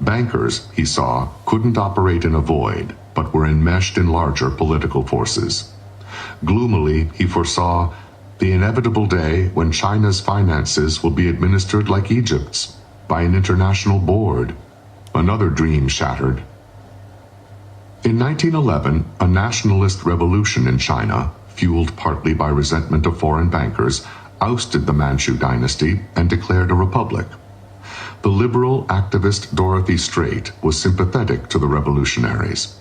Bankers, he saw, couldn't operate in a void, but were enmeshed in larger political forces. Gloomily, he foresaw the inevitable day when China's finances will be administered like Egypt's, by an international board. Another dream shattered. In 1911, a nationalist revolution in China, fueled partly by resentment of foreign bankers, ousted the Manchu dynasty and declared a republic. The liberal activist Dorothy Straight was sympathetic to the revolutionaries.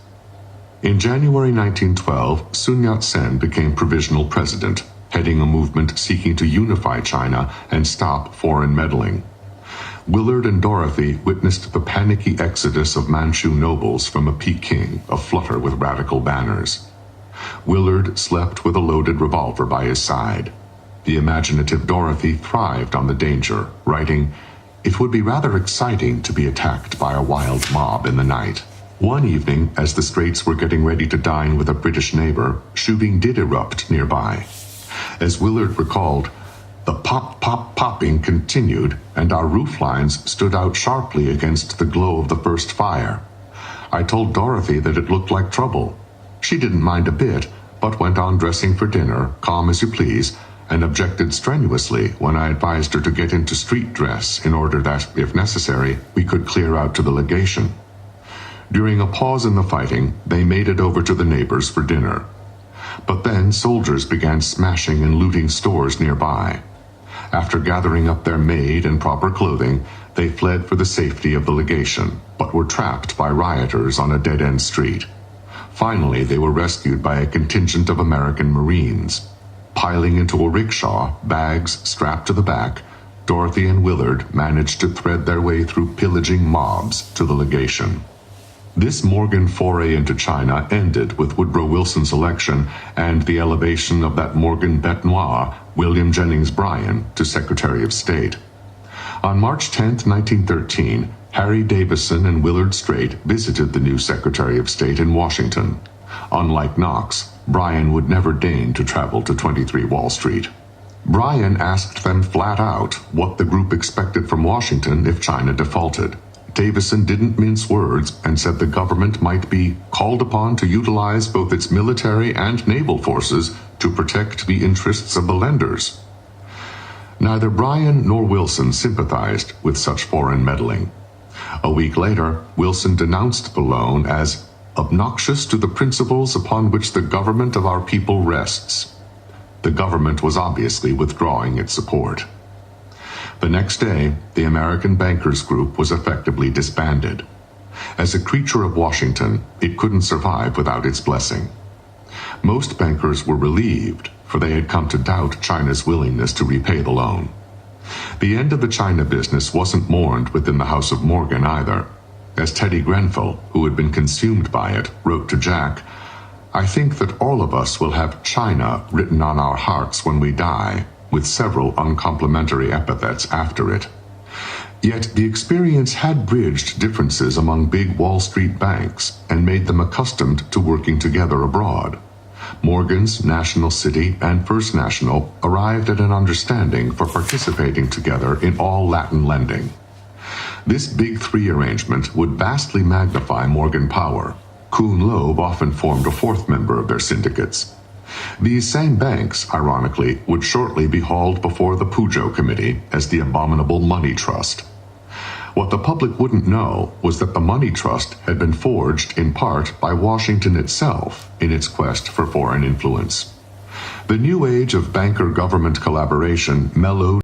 In January 1912, Sun Yat-sen became provisional president, heading a movement seeking to unify China and stop foreign meddling. Willard and Dorothy witnessed the panicky exodus of Manchu nobles from a Peking aflutter with radical banners. Willard slept with a loaded revolver by his side. The imaginative Dorothy thrived on the danger, writing, "It would be rather exciting to be attacked by a wild mob in the night." One evening, as the Straights were getting ready to dine with a British neighbor, shooting did erupt nearby. As Willard recalled, the popping continued, and our roof lines stood out sharply against the glow of the first fire. I told Dorothy that it looked like trouble. She didn't mind a bit, but went on dressing for dinner, calm as you please, and objected strenuously when I advised her to get into street dress in order that, if necessary, we could clear out to the legation. During a pause in the fighting, they made it over to the neighbors for dinner. But then soldiers began smashing and looting stores nearby. After gathering up their maid and proper clothing, they fled for the safety of the legation, but were trapped by rioters on a dead-end street. Finally, they were rescued by a contingent of American Marines. Piling into a rickshaw, bags strapped to the back, Dorothy and Willard managed to thread their way through pillaging mobs to the legation. This Morgan foray into China ended with Woodrow Wilson's election and the elevation of that Morgan bête noire, William Jennings Bryan, to Secretary of State. On March 10, 1913, Harry Davison and Willard Straight visited the new Secretary of State in Washington. Unlike Knox, Bryan would never deign to travel to 23 Wall Street. Bryan asked them flat out what the group expected from Washington if China defaulted. Davison didn't mince words and said the government might be called upon to utilize both its military and naval forces to protect the interests of the lenders. Neither Bryan nor Wilson sympathized with such foreign meddling. A week later, Wilson denounced the loan as obnoxious to the principles upon which the government of our people rests. The government was obviously withdrawing its support. The next day, the American Bankers Group was effectively disbanded. As a creature of Washington, it couldn't survive without its blessing. Most bankers were relieved, for they had come to doubt China's willingness to repay the loan. The end of the China business wasn't mourned within the House of Morgan either. As Teddy Grenfell, who had been consumed by it, wrote to Jack, "I think that all of us will have China written on our hearts when we die, with several uncomplimentary epithets after it." Yet the experience had bridged differences among big Wall Street banks and made them accustomed to working together abroad. Morgan's, National City, and First National arrived at an understanding for participating together in all Latin lending. This Big Three arrangement would vastly magnify Morgan power. Kuhn Loeb often formed a fourth member of their syndicates. These same banks, ironically, would shortly be hauled before the Pujo Committee as the abominable money trust. What the public wouldn't know was that the money trust had been forged in part by Washington itself in its quest for foreign influence. The new age of banker-government collaboration mellowed